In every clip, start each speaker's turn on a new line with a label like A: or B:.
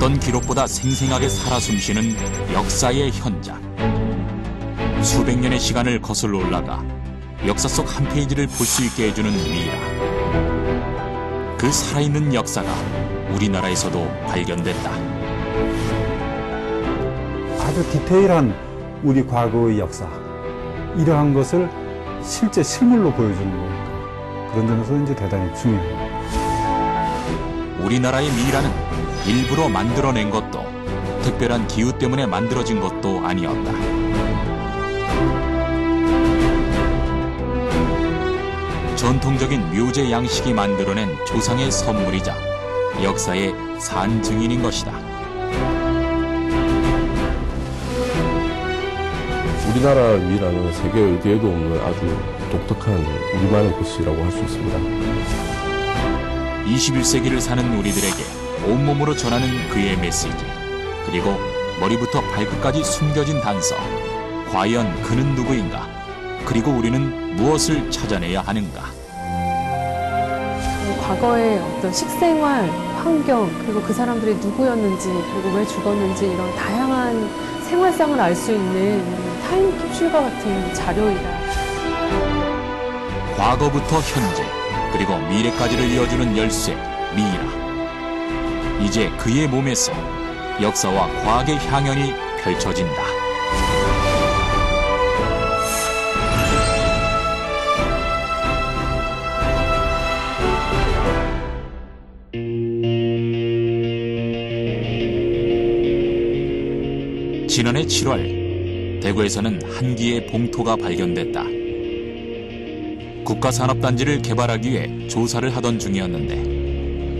A: 어떤 기록보다 생생하게 살아 숨쉬는 역사의 현장. 수백 년의 시간을 거슬러 올라가 역사 속 한 페이지를 볼 수 있게 해주는 미라. 그 살아있는 역사가 우리나라에서도 발견됐다.
B: 아주 디테일한 우리 과거의 역사, 이러한 것을 실제 실물로 보여주는 거니까 그런 점에서 이제 대단히 중요해요.
A: 우리나라의 미라는 일부러 만들어낸 것도 특별한 기후 때문에 만들어진 것도 아니었다. 전통적인 묘제 양식이 만들어낸 조상의 선물이자 역사의 산 증인인 것이다.
C: 우리나라 미라는 세계 어디에도 없는 아주 독특한 우리만의 것이라고 할 수 있습니다.
A: 21세기를 사는 우리들에게 온몸으로 전하는 그의 메시지, 그리고 머리부터 발끝까지 숨겨진 단서. 과연 그는 누구인가? 그리고 우리는 무엇을 찾아내야 하는가?
D: 과거의 어떤 식생활, 환경, 그리고 그 사람들이 누구였는지, 그리고 왜 죽었는지 이런 다양한 생활상을 알 수 있는 타임캡슐과 같은 자료이다.
A: 과거부터 현재, 그리고 미래까지를 이어주는 열쇠, 미라. 이제 그의 몸에서 역사와 과학의 향연이 펼쳐진다. 지난해 7월, 대구에서는 한기의 봉토가 발견됐다. 국가산업단지를 개발하기 위해 조사를 하던 중이었는데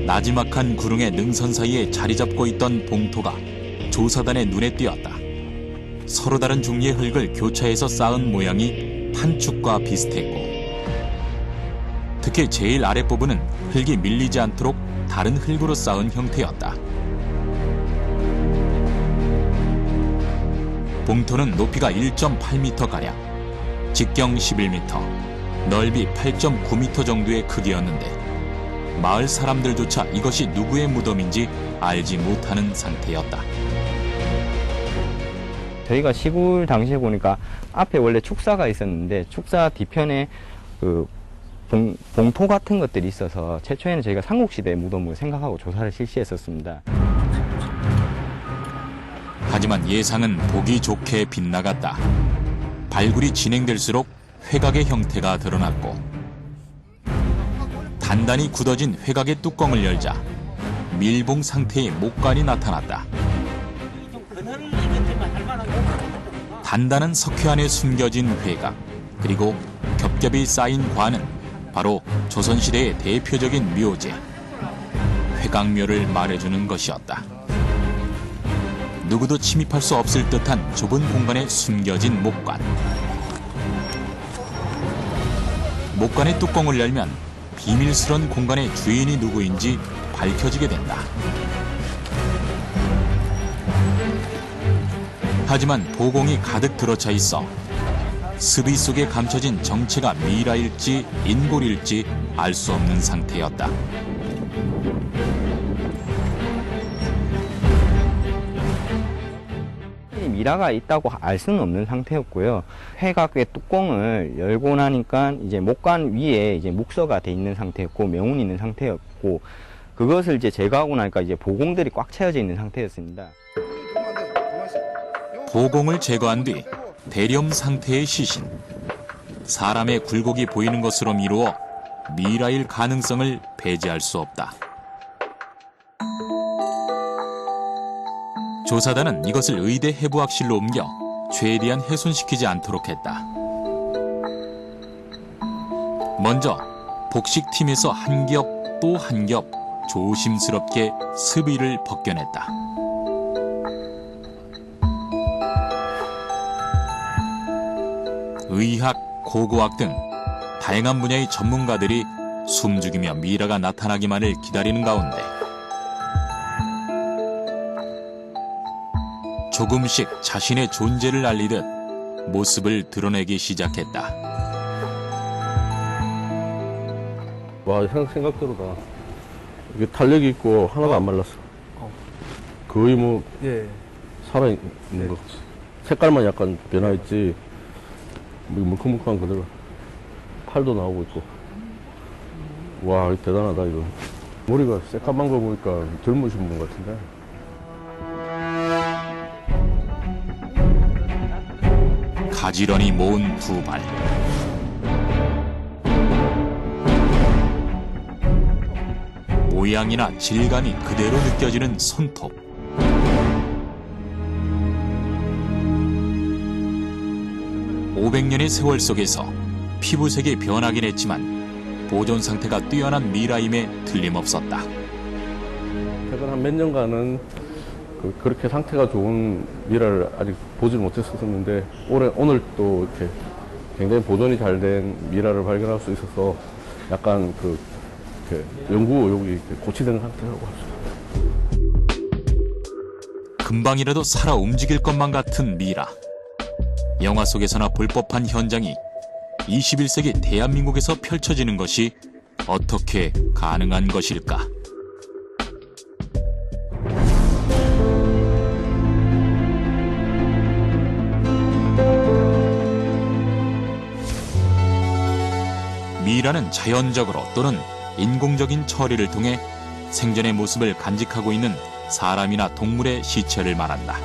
A: 나지막한 구릉의 능선 사이에 자리 잡고 있던 봉토가 조사단의 눈에 띄었다. 서로 다른 종류의 흙을 교차해서 쌓은 모양이 판축과 비슷했고, 특히 제일 아랫부분은 흙이 밀리지 않도록 다른 흙으로 쌓은 형태였다. 봉토는 높이가 1.8m가량, 직경 11m, 넓이 8.9m 정도의 크기였는데 마을 사람들조차 이것이 누구의 무덤인지 알지 못하는 상태였다.
E: 저희가 시골 당시에 보니까 앞에 원래 축사가 있었는데 축사 뒤편에 그 봉토 같은 것들이 있어서 최초에는 저희가 삼국시대 무덤을 생각하고 조사를 실시했었습니다.
A: 하지만 예상은 보기 좋게 빗나갔다. 발굴이 진행될수록 회각의 형태가 드러났고, 단단히 굳어진 회각의 뚜껑을 열자 밀봉 상태의 목관이 나타났다. 단단한 석회 안에 숨겨진 회각, 그리고 겹겹이 쌓인 관은 바로 조선시대의 대표적인 묘제, 회각묘를 말해주는 것이었다. 누구도 침입할 수 없을 듯한 좁은 공간에 숨겨진 목관. 목관의 뚜껑을 열면 비밀스런 공간의 주인이 누구인지 밝혀지게 된다. 하지만 보공이 가득 들어차 있어 습의 속에 감춰진 정체가 미라일지 인골일지 알 수 없는 상태였다.
E: 미라가 있다고 알 수는 없는 상태였고요. 회각의 뚜껑을 열고 나니까 이제 목관 위에 이제 묵서가 돼 있는 상태였고 명운이 있는 상태였고, 그것을 이제 제거하고 나니까 이제 보공들이 꽉 채워져 있는 상태였습니다.
A: 보공을 제거한 뒤 대렴 상태의 시신, 사람의 굴곡이 보이는 것으로 미루어 미라일 가능성을 배제할 수 없다. 조사단은 이것을 의대 해부학실로 옮겨 최대한 훼손시키지 않도록 했다. 먼저 복식팀에서 한 겹 또 한 겹 조심스럽게 습의를 벗겨냈다. 의학, 고고학 등 다양한 분야의 전문가들이 숨죽이며 미라가 나타나기만을 기다리는 가운데 조금씩 자신의 존재를 알리듯 모습을 드러내기 시작했다.
C: 와, 생각대로다. 이게 탄력이 있고 하나도 안 말랐어. 거의 뭐
B: 예.
C: 살아있는 것 같아. 색깔만 약간 변화했지. 뭐 물컹물컹한 그대로. 팔도 나오고 있고. 와, 이거 대단하다, 이거. 머리가 새까만 거 보니까 젊으신 분 같은데.
A: 가지런히 모은 두 발. 모양이나 질감이 그대로 느껴지는 손톱. (500년의) 세월 속에서 피부색이 변하긴 했지만 보존 상태가 뛰어난 미라임에 틀림없었다.
C: 최근 한 몇 년간은 그렇게 상태가 좋은 미라를 아직 보질 못했었는데 오늘 또 이렇게 굉장히 보존이 잘 된 미라를 발견할 수 있어서 약간 연구 의욕이 고취된 상태라고 할 수 있습니다.
A: 금방이라도 살아 움직일 것만 같은 미라. 영화 속에서나 볼 법한 현장이 21세기 대한민국에서 펼쳐지는 것이 어떻게 가능한 것일까? 미라는 자연적으로 또는 인공적인 처리를 통해 생전의 모습을 간직하고 있는 사람이나 동물의 시체를 말한다.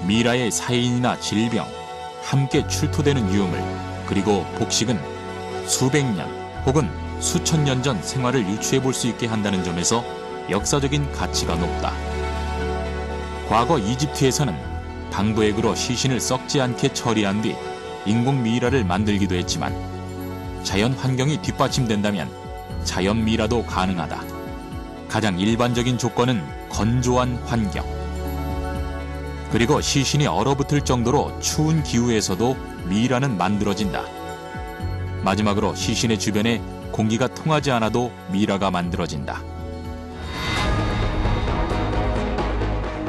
A: 미라의 사인이나 질병, 함께 출토되는 유물, 그리고 복식은 수백 년 혹은 수천 년 전 생활을 유추해 볼 수 있게 한다는 점에서 역사적인 가치가 높다. 과거 이집트에서는 방부액으로 시신을 썩지 않게 처리한 뒤 인공 미라를 만들기도 했지만 자연 환경이 뒷받침된다면 자연 미라도 가능하다. 가장 일반적인 조건은 건조한 환경. 그리고 시신이 얼어붙을 정도로 추운 기후에서도 미라는 만들어진다. 마지막으로 시신의 주변에 공기가 통하지 않아도 미라가 만들어진다.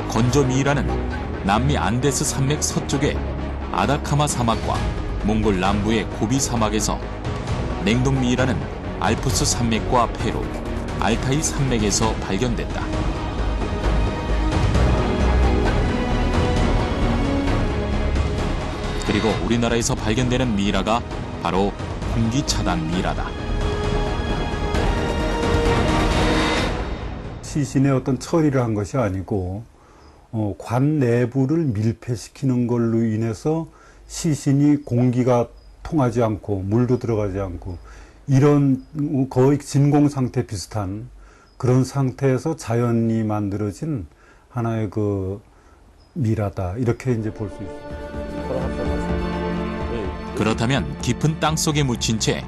A: 건조 미라는 남미 안데스 산맥 서쪽의 아다카마 사막과 몽골 남부의 고비 사막에서, 냉동 미라는 알프스 산맥과 페루, 알타이 산맥에서 발견됐다. 그리고 우리나라에서 발견되는 미라가 바로 공기차단 미라다.
B: 시신의 어떤 처리를 한 것이 아니고 관 내부를 밀폐시키는 걸로 인해서 시신이 공기가 통하지 않고 물도 들어가지 않고 이런 거의 진공 상태 비슷한 그런 상태에서 자연이 만들어진 하나의 미라다, 이렇게 이제 볼 수 있습니다.
A: 그렇다면 깊은 땅 속에 묻힌 채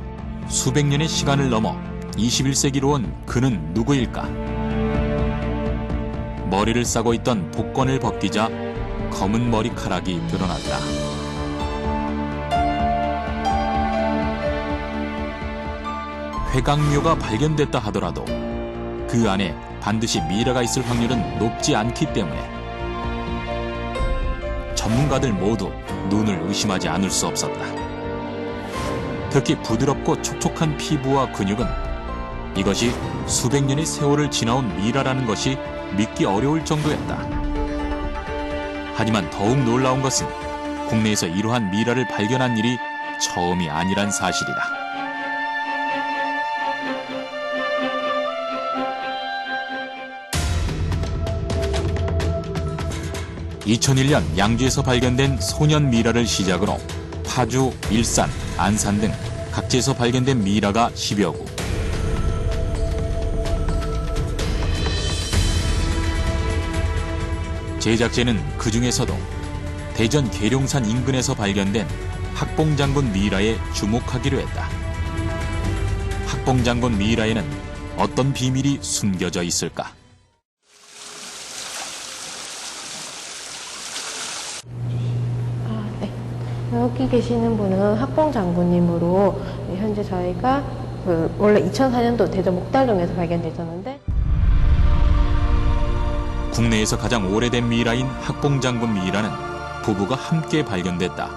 A: 수백 년의 시간을 넘어 21세기로 온 그는 누구일까? 머리를 싸고 있던 복권을 벗기자 검은 머리카락이 드러났다. 회강묘가 발견됐다 하더라도 그 안에 반드시 미라가 있을 확률은 높지 않기 때문에 전문가들 모두 눈을 의심하지 않을 수 없었다. 특히 부드럽고 촉촉한 피부와 근육은 이것이 수백 년의 세월을 지나온 미라라는 것이 믿기 어려울 정도였다. 하지만 더욱 놀라운 것은 국내에서 이러한 미라를 발견한 일이 처음이 아니란 사실이다. 2001년 양주에서 발견된 소년 미라를 시작으로 파주, 일산, 안산 등 각지에서 발견된 미라가 10여 구. 제작진은 그 중에서도 대전 계룡산 인근에서 발견된 학봉장군 미라에 주목하기로 했다. 학봉장군 미라에는 어떤 비밀이 숨겨져 있을까?
F: 여기 계시는 분은 학봉 장군님으로 현재 저희가 원래 2004년도 대전 목달동에서 발견됐었는데,
A: 국내에서 가장 오래된 미라인 학봉장군 미라는 부부가 함께 발견됐다.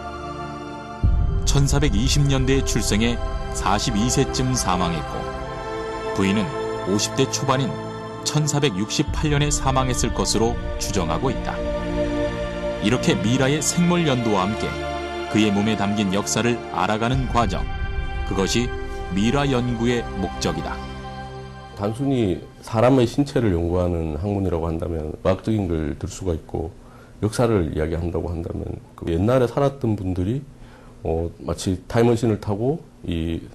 A: 1420년대에 출생해 42세쯤 사망했고 부인은 50대 초반인 1468년에 사망했을 것으로 추정하고 있다. 이렇게 미라의 생물 연도와 함께 그의 몸에 담긴 역사를 알아가는 과정, 그것이 미라 연구의 목적이다.
C: 단순히 사람의 신체를 연구하는 학문이라고 한다면 과학적인 걸 들 수가 있고, 역사를 이야기한다고 한다면 그 옛날에 살았던 분들이 마치 타임머신을 타고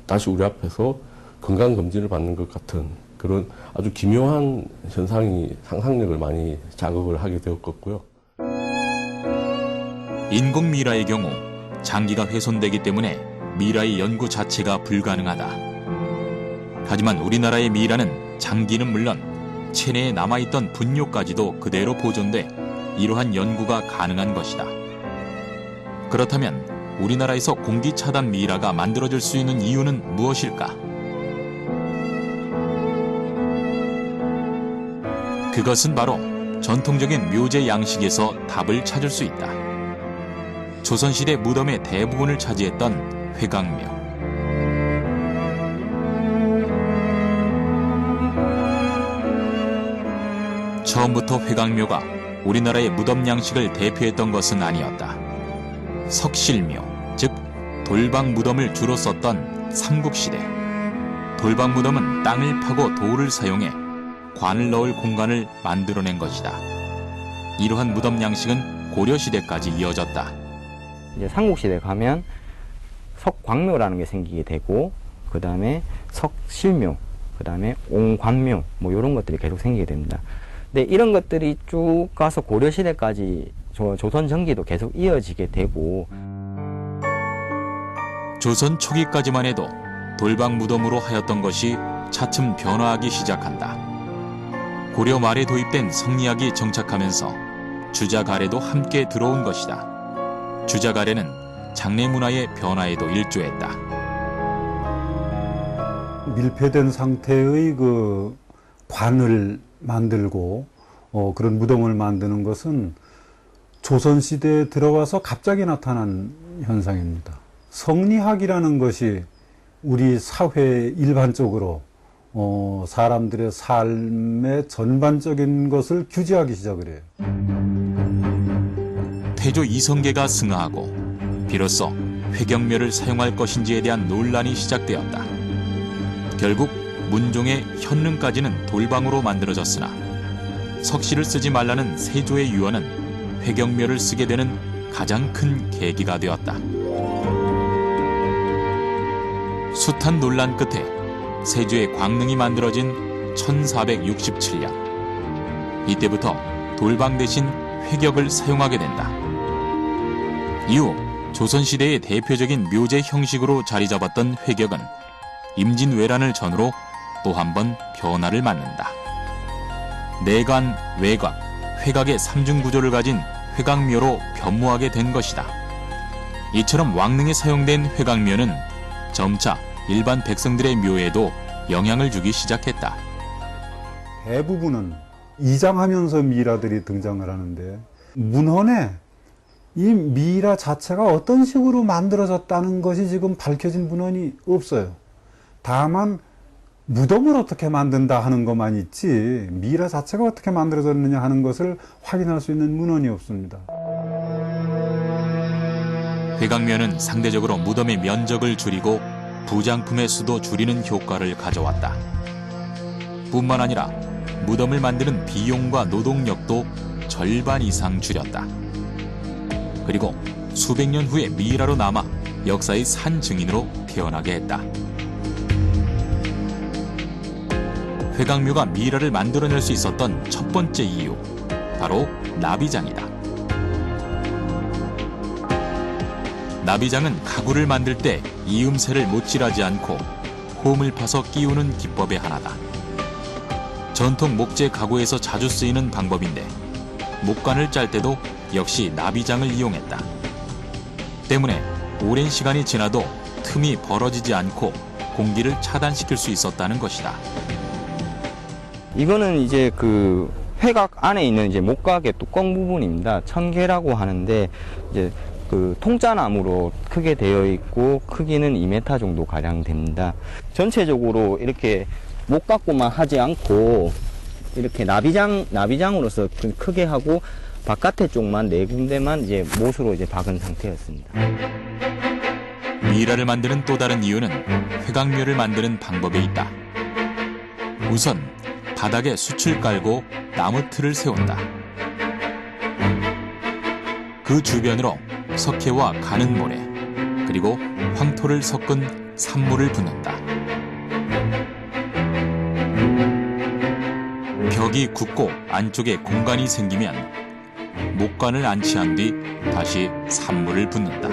C: 다시 우리 앞에서 건강검진을 받는 것 같은 그런 아주 기묘한 현상이 상상력을 많이 자극을 하게 되었겠고요.
A: 인공 미라의 경우 장기가 훼손되기 때문에 미라의 연구 자체가 불가능하다. 하지만 우리나라의 미라는 장기는 물론 체내에 남아있던 분뇨까지도 그대로 보존돼 이러한 연구가 가능한 것이다. 그렇다면 우리나라에서 공기 차단 미라가 만들어질 수 있는 이유는 무엇일까? 그것은 바로 전통적인 묘제 양식에서 답을 찾을 수 있다. 조선시대 무덤의 대부분을 차지했던 회강묘. 처음부터 회강묘가 우리나라의 무덤 양식을 대표했던 것은 아니었다. 석실묘, 즉 돌방 무덤을 주로 썼던 삼국시대. 돌방 무덤은 땅을 파고 돌을 사용해 관을 넣을 공간을 만들어낸 것이다. 이러한 무덤 양식은 고려시대까지 이어졌다.
E: 이제 삼국시대 가면 석광묘라는 게 생기게 되고, 그 다음에 석실묘, 그 다음에 옹관묘, 뭐 이런 것들이 계속 생기게 됩니다. 근데 이런 것들이 쭉 가서 고려시대까지 조선 전기도 계속 이어지게 되고,
A: 조선 초기까지만 해도 돌방 무덤으로 하였던 것이 차츰 변화하기 시작한다. 고려 말에 도입된 성리학이 정착하면서 주자가래도 함께 들어온 것이다. 주자가래는 장례 문화의 변화에도 일조했다.
B: 밀폐된 상태의 그 관을 만들고 그런 무덤을 만드는 것은 조선시대에 들어와서 갑자기 나타난 현상입니다. 성리학이라는 것이 우리 사회 일반적으로 사람들의 삶의 전반적인 것을 규제하기 시작을 해요.
A: 태조 이성계가 승하하고 비로소 회경묘를 사용할 것인지에 대한 논란이 시작되었다. 결국 문종의 현릉까지는 돌방으로 만들어졌으나 석실을 쓰지 말라는 세조의 유언은 회경묘를 쓰게 되는 가장 큰 계기가 되었다. 숱한 논란 끝에 세조의 광릉이 만들어진 1467년. 이때부터 돌방 대신 회격을 사용하게 된다. 이후 조선시대의 대표적인 묘제 형식으로 자리 잡았던 회격은 임진왜란을 전후로 또 한 번 변화를 맞는다. 내관, 외곽, 회각의 삼중 구조를 가진 회각묘로 변모하게 된 것이다. 이처럼 왕릉에 사용된 회각묘는 점차 일반 백성들의 묘에도 영향을 주기 시작했다.
B: 대부분은 이장하면서 미라들이 등장을 하는데, 문헌에 이 미라 자체가 어떤 식으로 만들어졌다는 것이 지금 밝혀진 문헌이 없어요. 다만 무덤을 어떻게 만든다 하는 것만 있지 미라 자체가 어떻게 만들어졌느냐 하는 것을 확인할 수 있는 문헌이 없습니다.
A: 회각묘는 상대적으로 무덤의 면적을 줄이고 부장품의 수도 줄이는 효과를 가져왔다. 뿐만 아니라 무덤을 만드는 비용과 노동력도 절반 이상 줄였다. 그리고 수백 년 후에 미라로 남아 역사의 산 증인으로 태어나게 했다. 회각묘가 미라를 만들어낼 수 있었던 첫 번째 이유, 바로 나비장이다. 나비장은 가구를 만들 때 이음새를 못질하지 않고 홈을 파서 끼우는 기법의 하나다. 전통 목재 가구에서 자주 쓰이는 방법인데 목관을 짤 때도 역시 나비장을 이용했다. 때문에 오랜 시간이 지나도 틈이 벌어지지 않고 공기를 차단시킬 수 있었다는 것이다.
E: 이거는 이제 그 회각 안에 있는 이제 목각의 뚜껑 부분입니다. 천개라고 하는데, 이제 그 통짜나무로 크게 되어 있고 크기는 2m 정도 가량 됩니다. 전체적으로 이렇게 목 갖고만 하지 않고 이렇게 나비장으로서 크게 하고 바깥의 쪽만 4군데만 이제 못으로 이제 박은 상태였습니다.
A: 미라를 만드는 또 다른 이유는 회강묘를 만드는 방법에 있다. 우선 바닥에 숯을 깔고 나무 틀을 세운다. 그 주변으로 석회와 가는 모래 그리고 황토를 섞은 산물을 붓는다. 벽이 굳고 안쪽에 공간이 생기면 목관을 안치한 뒤 다시 산물을 붓는다.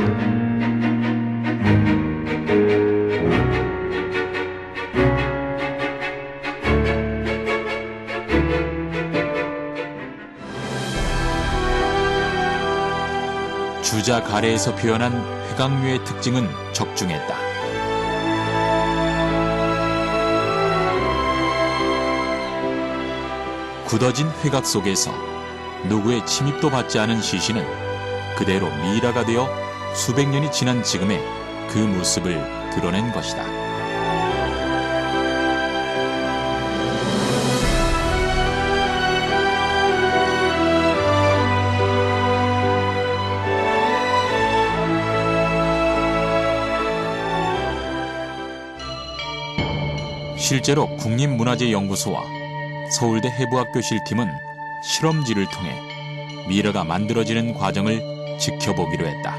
A: 주자 가래에서 표현한 회강묘의 특징은 적중했다. 굳어진 회각 속에서 누구의 침입도 받지 않은 시신은 그대로 미라가 되어 수백 년이 지난 지금의 그 모습을 드러낸 것이다. 실제로 국립문화재연구소와 서울대 해부학교실팀은 실험지를 통해 미라가 만들어지는 과정을 지켜보기로 했다.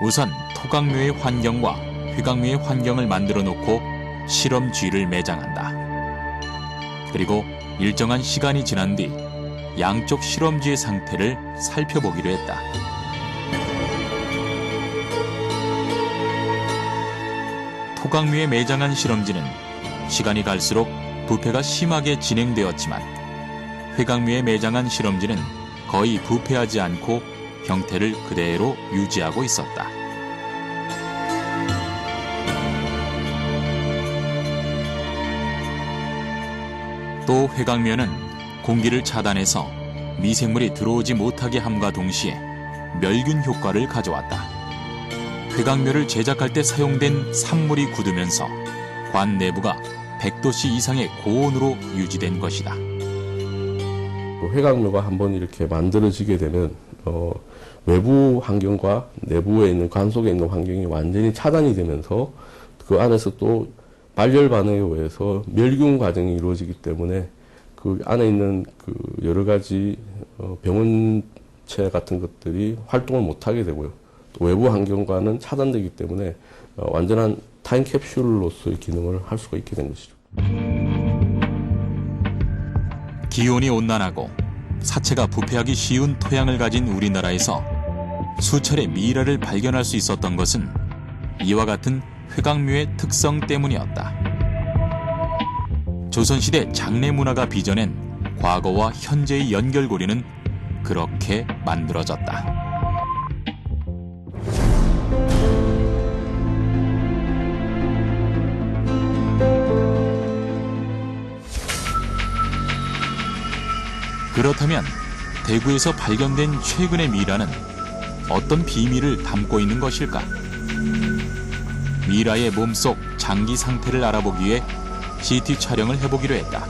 A: 우선 토강묘의 환경과 회강묘의 환경을 만들어 놓고 실험쥐를 매장한다. 그리고 일정한 시간이 지난 뒤 양쪽 실험쥐의 상태를 살펴보기로 했다. 토강묘에 매장한 실험쥐는 시간이 갈수록 부패가 심하게 진행되었지만 회강묘에 매장한 실험쥐는 거의 부패하지 않고 형태를 그대로 유지하고 있었다. 또 회강묘는 공기를 차단해서 미생물이 들어오지 못하게 함과 동시에 멸균 효과를 가져왔다. 회강묘를 제작할 때 사용된 산물이 굳으면서 관 내부가 100도씨 이상의 고온으로 유지된 것이다.
C: 회강묘가 한번 이렇게 만들어지게 되면 외부 환경과 내부에 있는 관 속에 있는 환경이 완전히 차단이 되면서 그 안에서 또 발열 반응에 의해서 멸균 과정이 이루어지기 때문에 그 안에 있는 그 여러 가지 병원체 같은 것들이 활동을 못하게 되고요. 또 외부 환경과는 차단되기 때문에 완전한 타임캡슐로서의 기능을 할 수가 있게 된 것이죠.
A: 기온이 온난하고 사체가 부패하기 쉬운 토양을 가진 우리나라에서 수차례 미라를 발견할 수 있었던 것은 이와 같은 회강묘의 특성 때문이었다. 조선시대 장례 문화가 빚어낸 과거와 현재의 연결고리는 그렇게 만들어졌다. 그렇다면 대구에서 발견된 최근의 미라는 어떤 비밀을 담고 있는 것일까? 미라의 몸속 장기 상태를 알아보기 위해 CT 촬영을 해보기로 했다.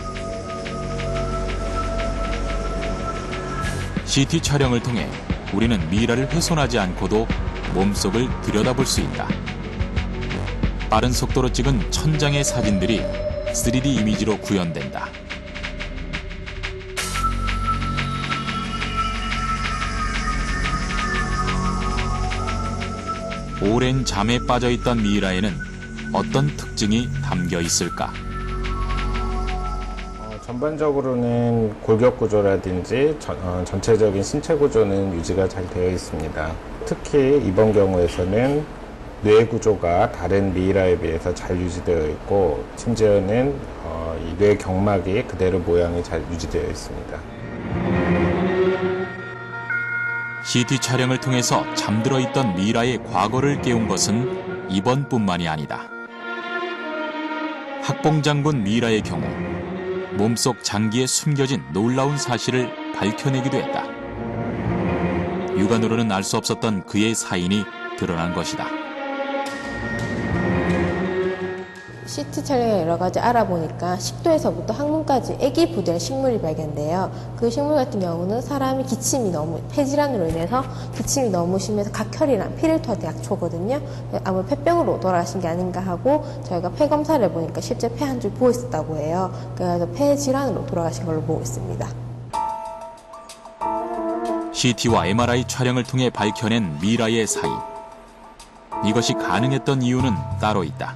A: CT 촬영을 통해 우리는 미라를 훼손하지 않고도 몸속을 들여다볼 수 있다. 빠른 속도로 찍은 1000장의 사진들이 3D 이미지로 구현된다. 오랜 잠에 빠져있던 미라에는 어떤 특징이 담겨 있을까?
G: 전반적으로는 골격 구조라든지 전체적인 신체 구조는 유지가 잘 되어 있습니다. 특히 이번 경우에서는 뇌 구조가 다른 미이라에 비해서 잘 유지되어 있고 심지어는 이 뇌 경막이 그대로 모양이 잘 유지되어 있습니다.
A: CT 촬영을 통해서 잠들어 있던 미라의 과거를 깨운 것은 이번뿐만이 아니다. 학봉장군 미라의 경우 몸속 장기에 숨겨진 놀라운 사실을 밝혀내기도 했다. 육안으로는 알 수 없었던 그의 사인이 드러난 것이다.
F: CT 촬영에 여러 가지 알아보니까 식도에서부터 항문까지 아기 부대의 식물이 발견돼요. 그 식물 같은 경우는 사람이 기침이 너무, 폐질환으로 인해서 기침이 너무 심해서 각혈이랑 피를 토할 때 약초거든요. 아마 폐병으로 돌아가신 게 아닌가 하고 저희가 폐 검사를 해보니까 실제 폐 한 줄 부어 있었다고 해요. 그래서 폐질환으로 돌아가신 걸로 보고 있습니다.
A: CT와 MRI 촬영을 통해 밝혀낸 미라의 사인. 이것이 가능했던 이유는 따로 있다.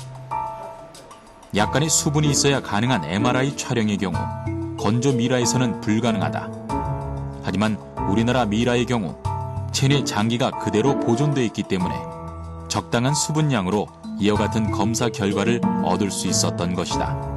A: 약간의 수분이 있어야 가능한 MRI 촬영의 경우 건조 미라에서는 불가능하다. 하지만 우리나라 미라의 경우 체내 장기가 그대로 보존돼 있기 때문에 적당한 수분량으로 이와 같은 검사 결과를 얻을 수 있었던 것이다.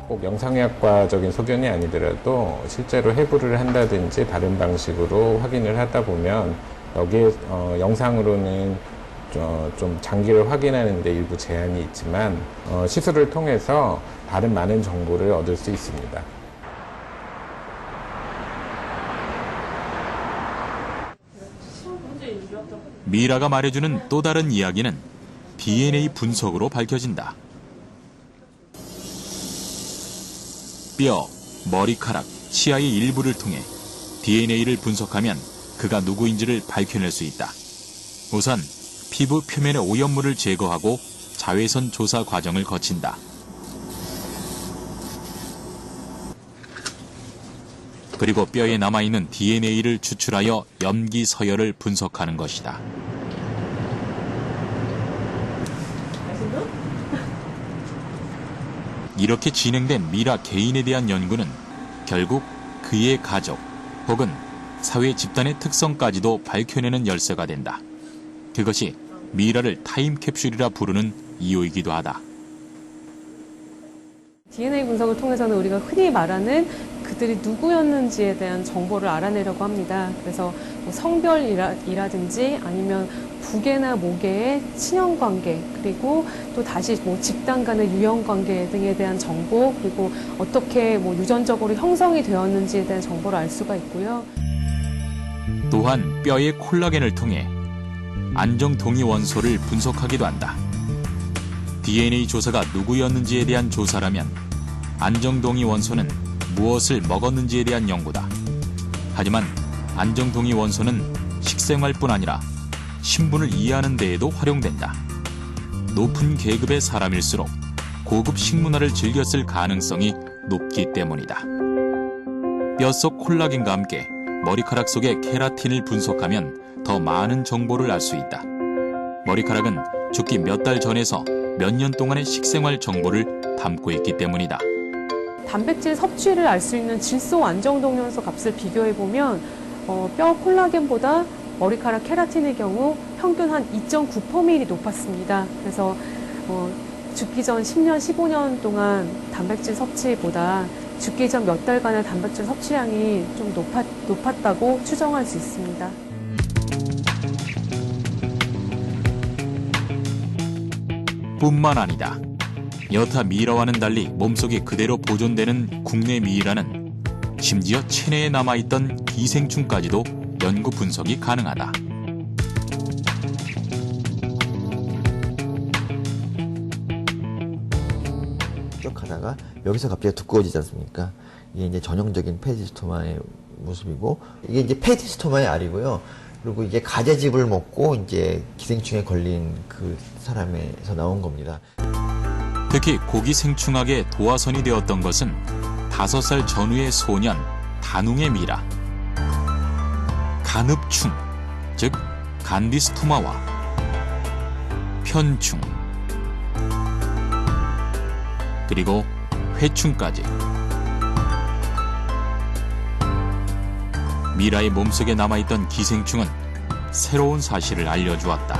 G: 꼭 영상의학과적인 소견이 아니더라도 실제로 해부를 한다든지 다른 방식으로 확인을 하다 보면 여기에 영상으로는 좀 장기를 확인하는 데 일부 제한이 있지만 시술을 통해서 다른 많은 정보를 얻을 수 있습니다.
A: 미라가 말해주는 또 다른 이야기는 DNA 분석으로 밝혀진다. 뼈, 머리카락, 치아의 일부를 통해 DNA를 분석하면 그가 누구인지를 밝혀낼 수 있다. 우선 피부 표면의 오염물을 제거하고 자외선 조사 과정을 거친다. 그리고 뼈에 남아있는 DNA를 추출하여 염기 서열을 분석하는 것이다. 이렇게 진행된 미라 개인에 대한 연구는 결국 그의 가족 혹은 사회 집단의 특성까지도 밝혀내는 열쇠가 된다. 그것이 미라를 타임캡슐이라 부르는 이유이기도 하다.
D: DNA 분석을 통해서는 우리가 흔히 말하는 그들이 누구였는지에 대한 정보를 알아내려고 합니다. 그래서 뭐 성별이라든지 아니면 부계나 모계의 친연관계, 그리고 또 다시 뭐 집단 간의 유형관계 등에 대한 정보, 그리고 어떻게 뭐 유전적으로 형성이 되었는지에 대한 정보를 알 수가 있고요.
A: 또한 뼈의 콜라겐을 통해 안정동위 원소를 분석하기도 한다. DNA 조사가 누구였는지에 대한 조사라면 안정동위 원소는 무엇을 먹었는지에 대한 연구다. 하지만 안정동위 원소는 식생활뿐 아니라 신분을 이해하는 데에도 활용된다. 높은 계급의 사람일수록 고급 식문화를 즐겼을 가능성이 높기 때문이다. 뼈 속 콜라겐과 함께 머리카락 속의 케라틴을 분석하면 더 많은 정보를 알 수 있다. 머리카락은 죽기 몇 달 전에서 몇 년 동안의 식생활 정보를 담고 있기 때문이다.
D: 단백질 섭취를 알 수 있는 질소 안정동위원소 값을 비교해보면 뼈 콜라겐보다 머리카락 케라틴의 경우 평균 한 2.9%이 높았습니다. 그래서 죽기 전 10년, 15년 동안 단백질 섭취보다 죽기 전 몇 달간의 단백질 섭취량이 좀 높았다고 추정할 수 있습니다.
A: 뿐만 아니다. 여타 미라와는 달리 몸속에 그대로 보존되는 국내 미라는 심지어 체내에 남아있던 기생충까지도 연구 분석이 가능하다.
H: 쭉 하다가 여기서 갑자기 두꺼워지지 않습니까? 이게 이제 전형적인 페디스토마의 모습이고, 이게 이제 페디스토마의 알이고요. 그리고 이게 가재즙을 먹고 이제 기생충에 걸린 그 사람에서 나온 겁니다.
A: 특히 고기 생충학의 도화선이 되었던 것은 5살 전후의 소년 단웅의 미라. 간흡충, 즉 간디스토마와 편충, 그리고 회충까지 미라의 몸속에 남아있던 기생충은 새로운 사실을 알려주었다.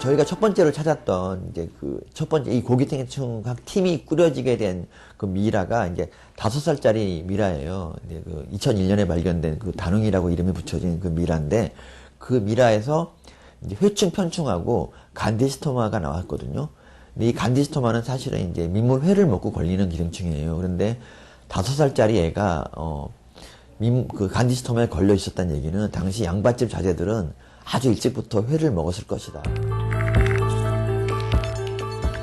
H: 저희가 첫 번째로 찾았던 이제 그 첫 번째 이 고기생충학 팀이 꾸려지게 된 그 미라가 이제 5살짜리 미라예요. 이제 그 2001년에 발견된 그 단웅이라고 이름이 붙여진 그 미라인데, 그 미라에서 이제 회충, 편충하고 간디스토마가 나왔거든요. 근데 이 간디스토마는 사실은 이제 민물회를 먹고 걸리는 기생충이에요. 그런데 5살짜리 애가 그 간디스톰에 걸려 있었다는 얘기는 당시 양반집 자제들은 아주 일찍부터 회를 먹었을 것이다.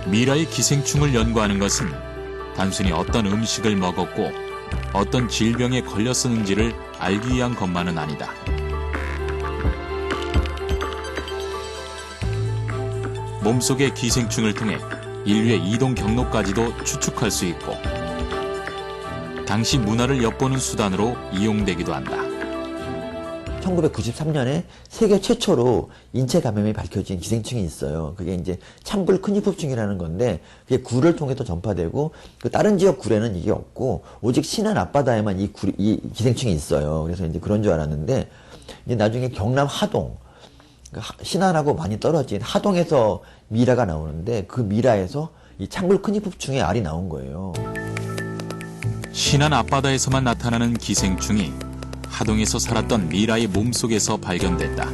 A: 미라의 기생충을 연구하는 것은 단순히 어떤 음식을 먹었고 어떤 질병에 걸렸었는지를 알기 위한 것만은 아니다. 몸속의 기생충을 통해 인류의 이동 경로까지도 추측할 수 있고 당시 문화를 엿보는 수단으로 이용되기도 한다.
H: 1993년에 세계 최초로 인체 감염이 밝혀진 기생충이 있어요. 그게 이제 찬불 큰이폭충이라는 건데 그게 굴을 통해서 전파되고 그 다른 지역 굴에는 이게 없고 오직 신안 앞바다에만 이 기생충이 있어요. 그래서 이제 그런 줄 알았는데 이제 나중에 경남 하동 신안하고 많이 떨어진 하동에서 미라가 나오는데 그 미라에서 이 찬불 큰이폭충의 알이 나온 거예요.
A: 신안 앞바다에서만 나타나는 기생충이 하동에서 살았던 미라의 몸속에서 발견됐다.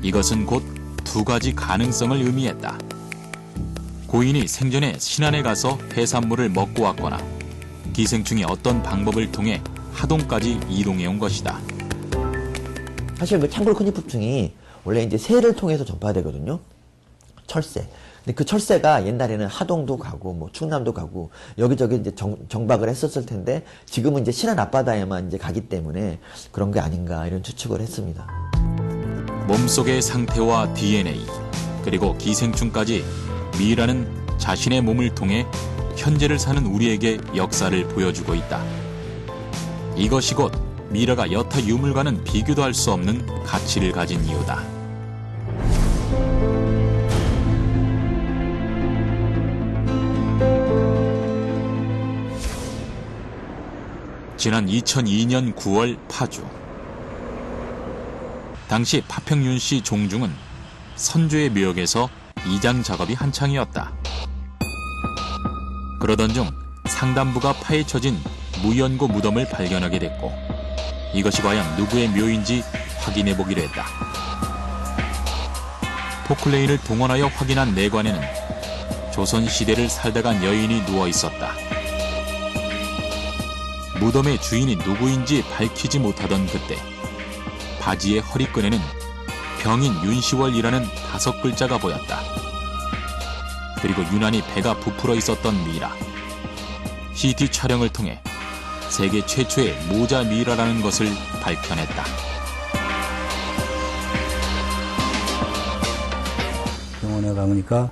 A: 이것은 곧 두 가지 가능성을 의미했다. 고인이 생전에 신안에 가서 해산물을 먹고 왔거나 기생충이 어떤 방법을 통해 하동까지 이동해온 것이다.
H: 사실 그 찬불 큰이폭충이 원래 이제 새를 통해서 전파되거든요. 철새. 근데 그 철새가 옛날에는 하동도 가고 뭐 충남도 가고 여기저기 이제 정박을 했었을 텐데 지금은 이제 신안 앞바다에만 이제 가기 때문에 그런 게 아닌가 이런 추측을 했습니다.
A: 몸속의 상태와 DNA 그리고 기생충까지 미라는 자신의 몸을 통해 현재를 사는 우리에게 역사를 보여주고 있다. 이것이 곧 미라가 여타 유물과는 비교도 할 수 없는 가치를 가진 이유다. 지난 2002년 9월 파주. 당시 파평윤 씨 종중은 선조의 묘역에서 이장 작업이 한창이었다. 그러던 중 상단부가 파헤쳐진 무연고 무덤을 발견하게 됐고 이것이 과연 누구의 묘인지 확인해보기로 했다. 포클레인을 동원하여 확인한 내관에는 조선시대를 살다 간 여인이 누워있었다. 무덤의 주인이 누구인지 밝히지 못하던 그때 바지의 허리끈에는 병인 윤시월이라는 5글자가 보였다. 그리고 유난히 배가 부풀어 있었던 미라. CT 촬영을 통해 세계 최초의 모자 미라라는 것을 밝혀냈다.
I: 병원에 가보니까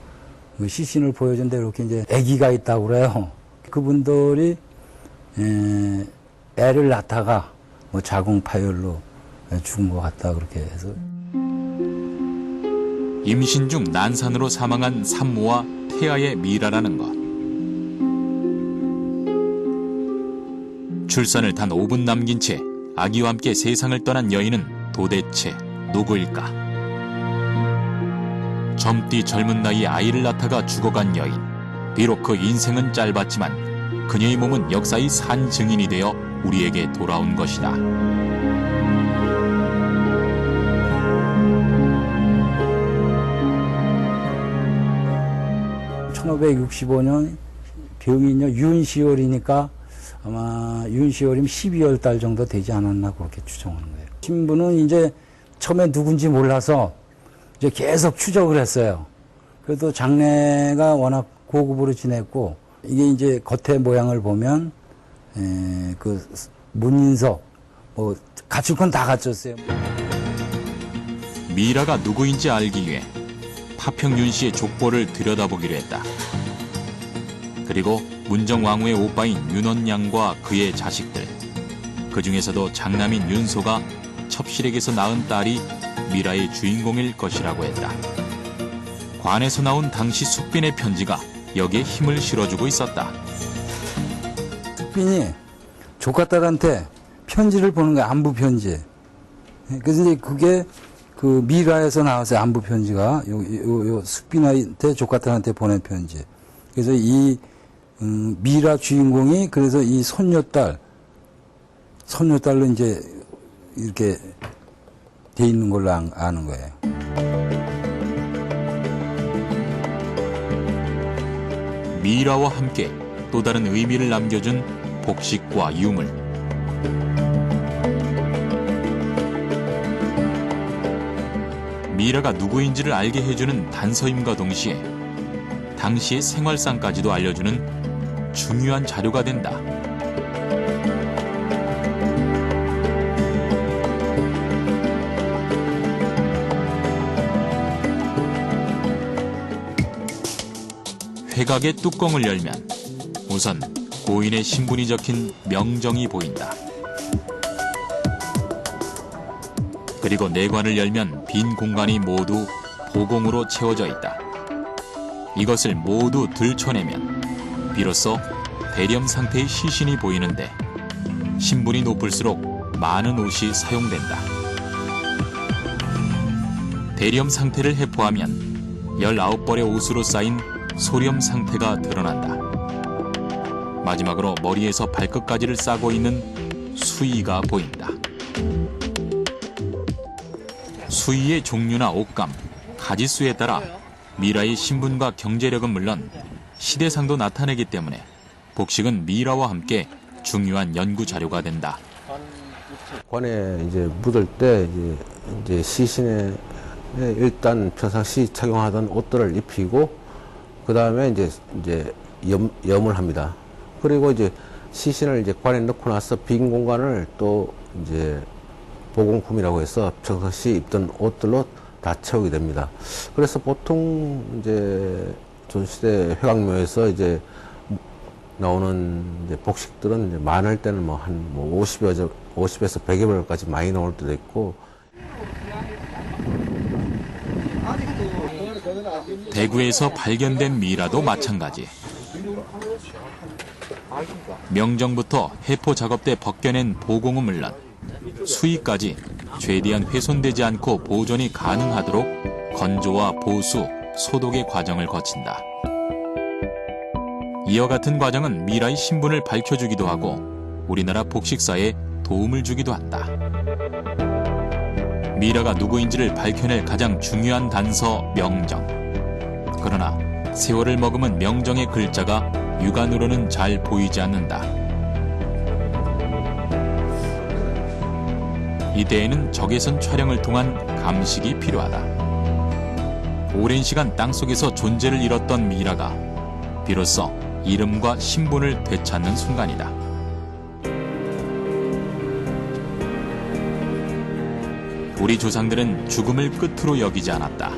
I: 그 시신을 보여준데 이렇게 이제 아기가 있다고 그래요. 그분들이 애를 낳다가 뭐 자궁 파열로 죽은 것 같다 그렇게 해서.
A: 임신 중 난산으로 사망한 산모와 태아의 미라라는 것. 출산을 단 5분 남긴 채 아기와 함께 세상을 떠난 여인은 도대체 누구일까? 젊디 젊은 나이에 아이를 낳다가 죽어간 여인. 비록 그 인생은 짧았지만 그녀의 몸은 역사의 산 증인이 되어 우리에게 돌아온 것이다.
I: 1565년 병인요 윤시월이니까 아마 윤시월이면 12월 달 정도 되지 않았나 그렇게 추정하는 거예요. 신부는 이제 처음에 누군지 몰라서 이제 계속 추적을 했어요. 그래도 장례가 워낙 고급으로 지냈고 이게 이제 겉의 모양을 보면 그 문인석 뭐 갖출 건 다 갖췄어요.
A: 미라가 누구인지 알기 위해 파평윤 씨의 족보를 들여다보기로 했다. 그리고 문정왕후의 오빠인 윤원양과 그의 자식들, 그 중에서도 장남인 윤소가 첩실에게서 낳은 딸이 미라의 주인공일 것이라고 했다. 관에서 나온 당시 숙빈의 편지가 여기에 힘을 실어주고 있었다.
I: 숙빈이 조카딸한테 편지를 보는 거야, 안부 편지. 그래서 이제 그게 그 미라에서 나왔어요, 안부 편지가. 요 숙빈한테 조카딸한테 보낸 편지. 그래서 이 미라 주인공이 그래서 이 손녀딸로 이제 이렇게 돼 있는 걸로 아는 거예요.
A: 미라와 함께 또 다른 의미를 남겨준 복식과 유물. 미라가 누구인지를 알게 해주는 단서임과 동시에 당시의 생활상까지도 알려주는 중요한 자료가 된다. 회각의 뚜껑을 열면 우선 고인의 신분이 적힌 명정이 보인다. 그리고 내관을 열면 빈 공간이 모두 보공으로 채워져 있다. 이것을 모두 들춰내면 비로소 대렴 상태의 시신이 보이는데 신분이 높을수록 많은 옷이 사용된다. 대렴 상태를 해포하면 19벌의 옷으로 쌓인 소렴 상태가 드러난다. 마지막으로 머리에서 발끝까지를 싸고 있는 수의가 보인다. 수의의 종류나 옷감, 가짓수에 따라 미라의 신분과 경제력은 물론 시대상도 나타내기 때문에 복식은 미라와 함께 중요한 연구 자료가 된다.
C: 관에 이제 묻을 때 이제 시신에 일단 평상시 착용하던 옷들을 입히고 그 다음에 이제 염을 합니다. 그리고 이제 시신을 이제 관에 넣고 나서 빈 공간을 또 이제 보공품이라고 해서 평상시 입던 옷들로 다 채우게 됩니다. 그래서 보통 이제 조선시대 회각묘에서 이제 나오는 이제 복식들은 이제 많을 때는 뭐 한 50에서 100여 벌까지 많이 나올 때도 있고.
A: 대구에서 발견된 미라도 마찬가지. 명정부터 해포 작업 때 벗겨낸 보공은 물론 수의까지 최대한 훼손되지 않고 보존이 가능하도록 건조와 보수, 소독의 과정을 거친다. 이와 같은 과정은 미라의 신분을 밝혀주기도 하고 우리나라 복식사에 도움을 주기도 한다. 미라가 누구인지를 밝혀낼 가장 중요한 단서 명정. 그러나 세월을 머금은 명정의 글자가 육안으로는 잘 보이지 않는다. 이때에는 적외선 촬영을 통한 감식이 필요하다. 오랜 시간 땅속에서 존재를 잃었던 미라가 비로소 이름과 신분을 되찾는 순간이다. 우리 조상들은 죽음을 끝으로 여기지 않았다.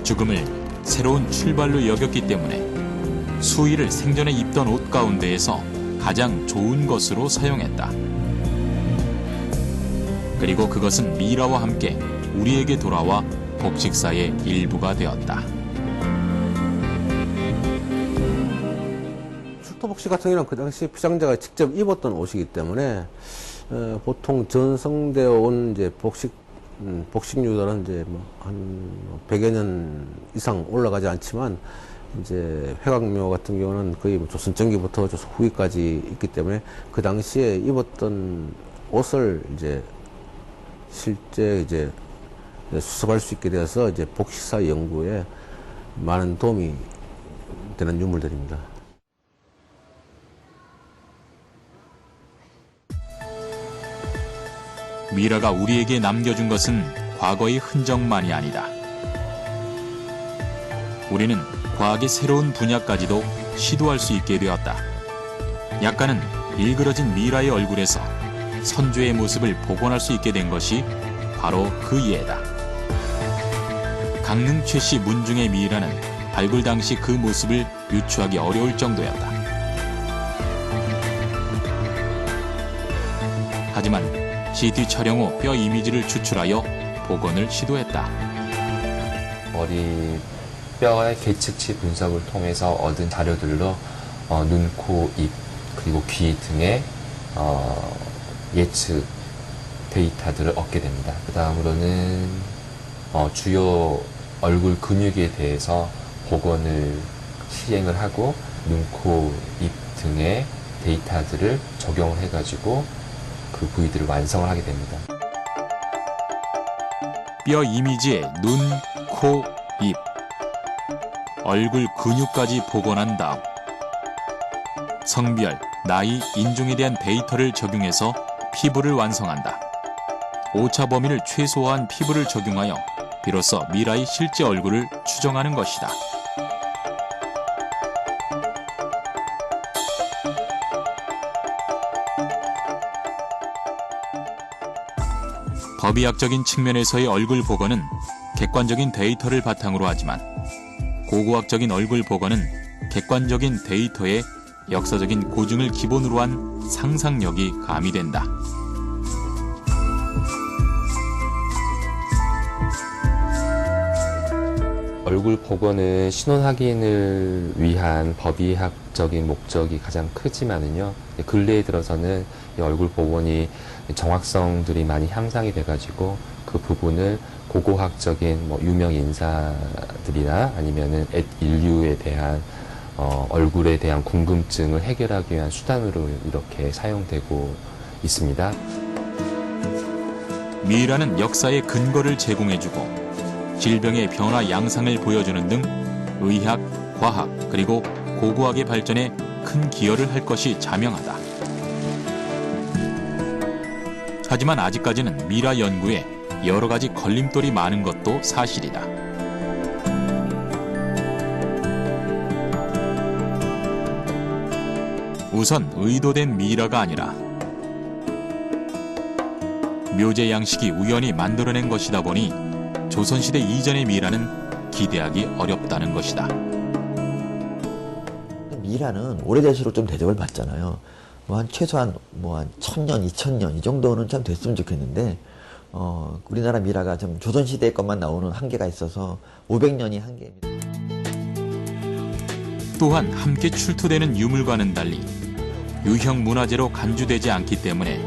A: 죽음을 새로운 출발로 여겼기 때문에 수의를 생전에 입던 옷 가운데에서 가장 좋은 것으로 사용했다. 그리고 그것은 미라와 함께 우리에게 돌아와 복식사의 일부가 되었다.
C: 출토복식 같은 경우는 그 당시 피상자가 직접 입었던 옷이기 때문에 보통 전성되어 온 이제 복식류들은 이제 뭐 한 100여 년 이상 올라가지 않지만 이제 회각묘 같은 경우는 거의 뭐 조선 전기부터 조선 후기까지 있기 때문에 그 당시에 입었던 옷을 이제 실제 이제 수습할 수 있게 되어서 이제 복식사 연구에 많은 도움이 되는 유물들입니다.
A: 미라가 우리에게 남겨준 것은 과거의 흔적만이 아니다. 우리는 과학의 새로운 분야까지도 시도할 수 있게 되었다. 약간은 일그러진 미라의 얼굴에서 선조의 모습을 복원할 수 있게 된 것이 바로 그 예다. 강릉 최씨 문중의 미라는 발굴 당시 그 모습을 유추하기 어려울 정도였다. 하지만 CT 촬영 후 뼈 이미지를 추출하여 복원을 시도했다.
J: 머리 뼈의 계측치 분석을 통해서 얻은 자료들로 눈, 코, 입, 그리고 귀 등의 예측 데이터들을 얻게 됩니다. 그 다음으로는 주요 얼굴 근육에 대해서 복원을 시행을 하고 눈, 코, 입 등의 데이터들을 적용을 해가지고 그 부위들을 완성을 하게 됩니다.
A: 뼈 이미지에 눈, 코, 입, 얼굴 근육까지 복원한 다음 성별, 나이, 인종에 대한 데이터를 적용해서 피부를 완성한다. 오차 범위를 최소화한 피부를 적용하여 비로소 미라의 실제 얼굴을 추정하는 것이다. 법의학적인 측면에서의 얼굴 복원은 객관적인 데이터를 바탕으로 하지만 고고학적인 얼굴 복원은 객관적인 데이터에 역사적인 고증을 기본으로 한 상상력이 가미된다.
J: 얼굴 복원은 신원 확인을 위한 법의학적인 목적이 가장 크지만은요, 근래에 들어서는 이 얼굴 복원이 정확성들이 많이 향상이 돼가지고 그 부분을 고고학적인 유명 인사들이나 아니면은 인류에 대한 얼굴에 대한 궁금증을 해결하기 위한 수단으로 이렇게 사용되고 있습니다.
A: 미라는 역사의 근거를 제공해주고 질병의 변화 양상을 보여주는 등 의학, 과학, 그리고 고고학의 발전에 큰 기여를 할 것이 자명하다. 하지만 아직까지는 미라 연구에 여러 가지 걸림돌이 많은 것도 사실이다. 우선 의도된 미라가 아니라 묘제 양식이 우연히 만들어낸 것이다 보니 조선시대 이전의 미라는 기대하기 어렵다는 것이다.
H: 미라는 오래될수록 좀 대접을 받잖아요. 최소한 한 1000년, 2000년 이 정도는 참 됐으면 좋겠는데 우리나라 미라가 좀 조선시대 것만 나오는 한계가 있어서 500년이 한계입니다.
A: 또한 함께 출토되는 유물과는 달리 유형 문화재로 간주되지 않기 때문에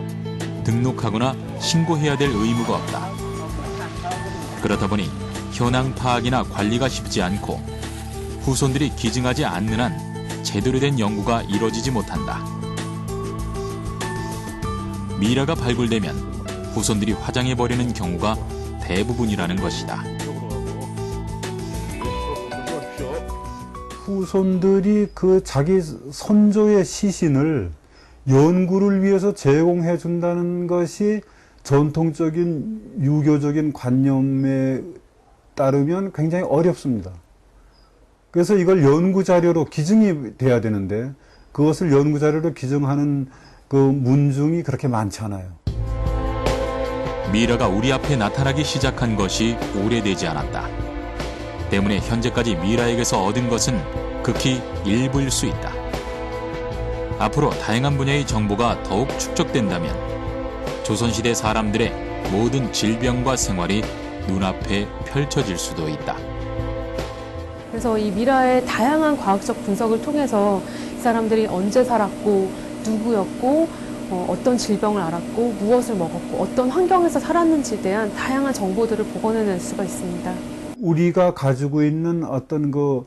A: 등록하거나 신고해야 될 의무가 없다. 그렇다 보니 현황 파악이나 관리가 쉽지 않고 후손들이 기증하지 않는 한 제대로 된 연구가 이루어지지 못한다. 미라가 발굴되면 후손들이 화장해버리는 경우가 대부분이라는 것이다.
B: 후손들이 그 자기 선조의 시신을 연구를 위해서 제공해 준다는 것이 전통적인 유교적인 관념에 따르면 굉장히 어렵습니다. 그래서 이걸 연구 자료로 기증이 돼야 되는데 그것을 연구 자료로 기증하는 그 문중이 그렇게 많지 않아요.
A: 미라가 우리 앞에 나타나기 시작한 것이 오래되지 않았다. 때문에 현재까지 미라에게서 얻은 것은 극히 일부일 수 있다. 앞으로 다양한 분야의 정보가 더욱 축적된다면 조선시대 사람들의 모든 질병과 생활이 눈앞에 펼쳐질 수도 있다.
D: 그래서 이 미라의 다양한 과학적 분석을 통해서 이 사람들이 언제 살았고 누구였고 어떤 질병을 앓았고 무엇을 먹었고 어떤 환경에서 살았는지에 대한 다양한 정보들을 복원해낼 수가 있습니다.
B: 우리가 가지고 있는 어떤 그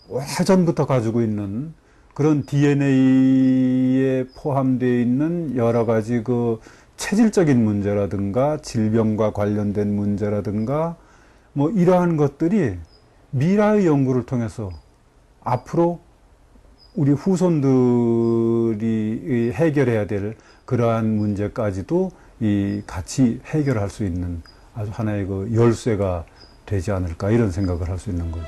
B: 오래전부터 가지고 있는 그런 DNA에 포함되어 있는 여러 가지 그 체질적인 문제라든가 질병과 관련된 문제라든가 이러한 것들이 미라의 연구를 통해서 앞으로 우리 후손들이 해결해야 될 그러한 문제까지도 같이 해결할 수 있는 아주 하나의 그 열쇠가 되지 않을까 이런 생각을 할 수 있는 거죠.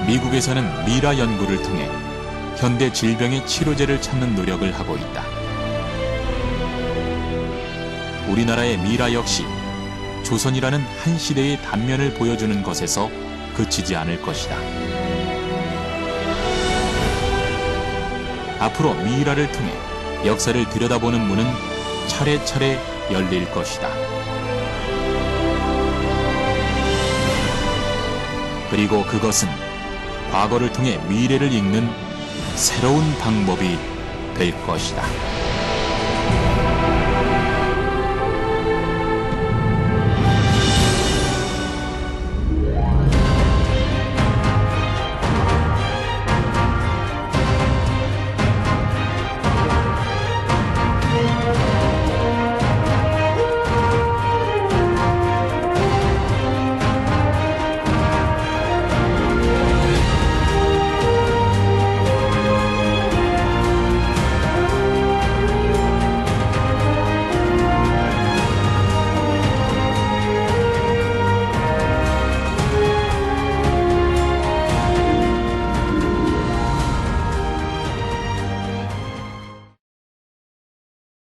A: 미국에서는 미라 연구를 통해 현대 질병의 치료제를 찾는 노력을 하고 있다. 우리나라의 미라 역시 조선이라는 한 시대의 단면을 보여주는 것에서 그치지 않을 것이다. 앞으로 미라를 통해 역사를 들여다보는 문은 차례차례 열릴 것이다. 그리고 그것은 과거를 통해 미래를 읽는 새로운 방법이 될 것이다.